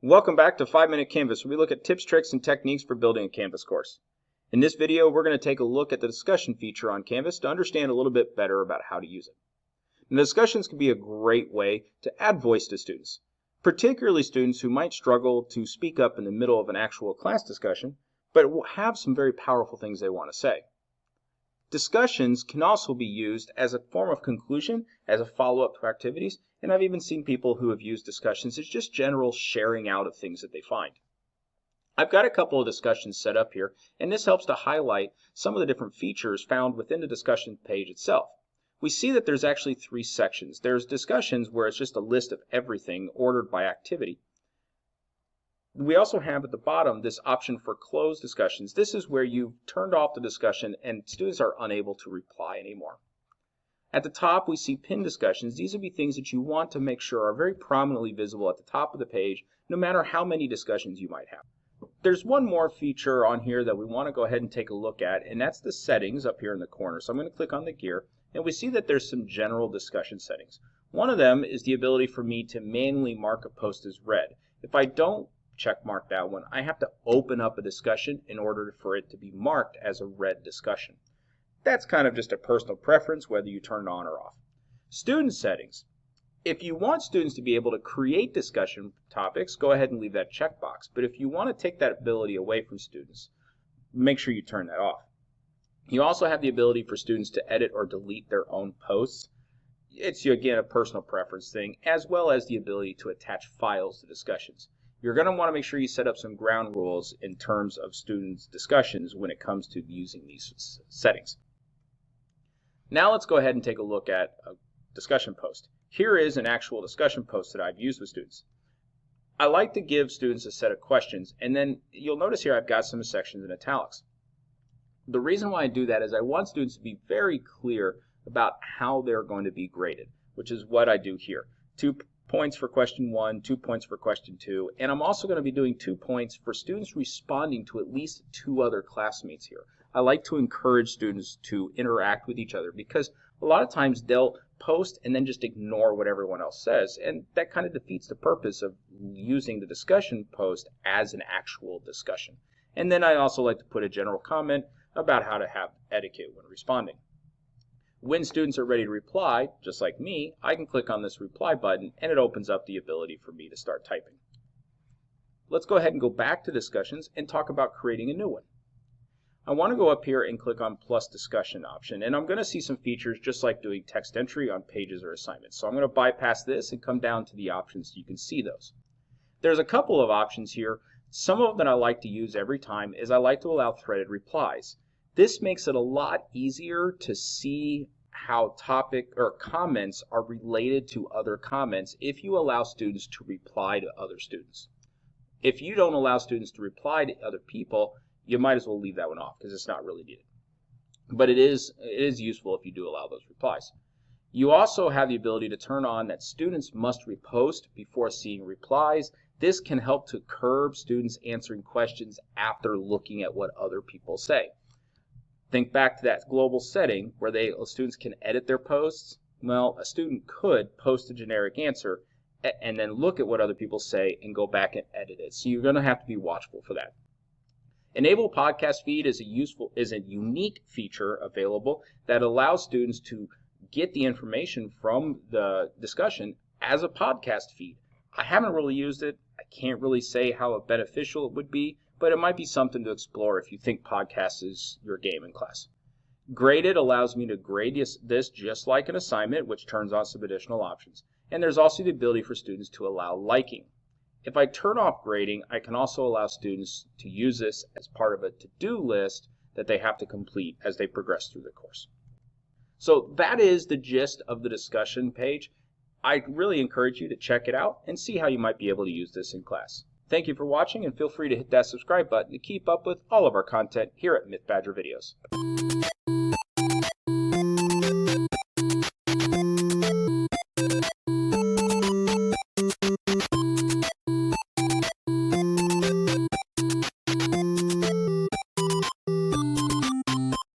Welcome back to 5-Minute Canvas, where we look at tips, tricks, and techniques for building a Canvas course. In this video, we're going to take a look at the discussion feature on Canvas to understand a little bit better about how to use it. And discussions can be a great way to add voice to students, particularly students who might struggle to speak up in the middle of an actual class discussion, but will have some very powerful things they want to say. Discussions can also be used as a form of conclusion, as a follow-up to activities, and I've even seen people who have used discussions as just general sharing out of things that they find. I've got a couple of discussions set up here, and this helps to highlight some of the different features found within the discussion page itself. We see that there's actually 3 sections. There's discussions where it's just a list of everything ordered by activity. We also have at the bottom this option for closed discussions. This is where you've turned off the discussion and students are unable to reply anymore. At the top, we see pinned discussions. These would be things that you want to make sure are very prominently visible at the top of the page, no matter how many discussions you might have. There's one more feature on here that we want to go ahead and take a look at, and that's the settings up here in the corner. So I'm going to click on the gear, and we see that there's some general discussion settings. One of them is the ability for me to manually mark a post as read. If I don't check mark that one, I have to open up a discussion in order for it to be marked as a read discussion. That's kind of just a personal preference, whether you turn it on or off. Student settings. If you want students to be able to create discussion topics, go ahead and leave that checkbox. But if you want to take that ability away from students, make sure you turn that off. You also have the ability for students to edit or delete their own posts. It's, again, a personal preference thing, as well as the ability to attach files to discussions. You're going to want to make sure you set up some ground rules in terms of students' discussions when it comes to using these settings. Now let's go ahead and take a look at a discussion post. Here is an actual discussion post that I've used with students. I like to give students a set of questions, and then you'll notice here I've got some sections in italics. The reason why I do that is I want students to be very clear about how they're going to be graded, which is what I do here. 2 points for question 1, 2 points for question 2, and I'm also going to be doing 2 points for students responding to at least 2 other classmates here. I like to encourage students to interact with each other because a lot of times they'll post and then just ignore what everyone else says, and that kind of defeats the purpose of using the discussion post as an actual discussion. And then I also like to put a general comment about how to have etiquette when responding. When students are ready to reply, just like me, I can click on this reply button and it opens up the ability for me to start typing. Let's go ahead and go back to discussions and talk about creating a new one. I want to go up here and click on plus discussion option, and I'm going to see some features just like doing text entry on pages or assignments. So I'm going to bypass this and come down to the options so you can see those. There's a couple of options here. Some of them that I like to use every time is I like to allow threaded replies. This makes it a lot easier to see how topic or comments are related to other comments if you allow students to reply to other students. If you don't allow students to reply to other people, you might as well leave that one off because it's not really needed. But it is useful if you do allow those replies. You also have the ability to turn on that students must repost before seeing replies. This can help to curb students answering questions after looking at what other people say. Think back to that global setting where students can edit their posts. Well, a student could post a generic answer and then look at what other people say and go back and edit it. So you're going to have to be watchful for that. Enable podcast feed is a unique feature available that allows students to get the information from the discussion as a podcast feed. I haven't really used it. I can't really say how beneficial it would be, but it might be something to explore if you think podcast is your game in class. Graded allows me to grade this just like an assignment, which turns on some additional options. And there's also the ability for students to allow liking. If I turn off grading, I can also allow students to use this as part of a to-do list that they have to complete as they progress through the course. So that is the gist of the discussion page. I really encourage you to check it out and see how you might be able to use this in class. Thank you for watching, and feel free to hit that subscribe button to keep up with all of our content here at Myth Badger Videos.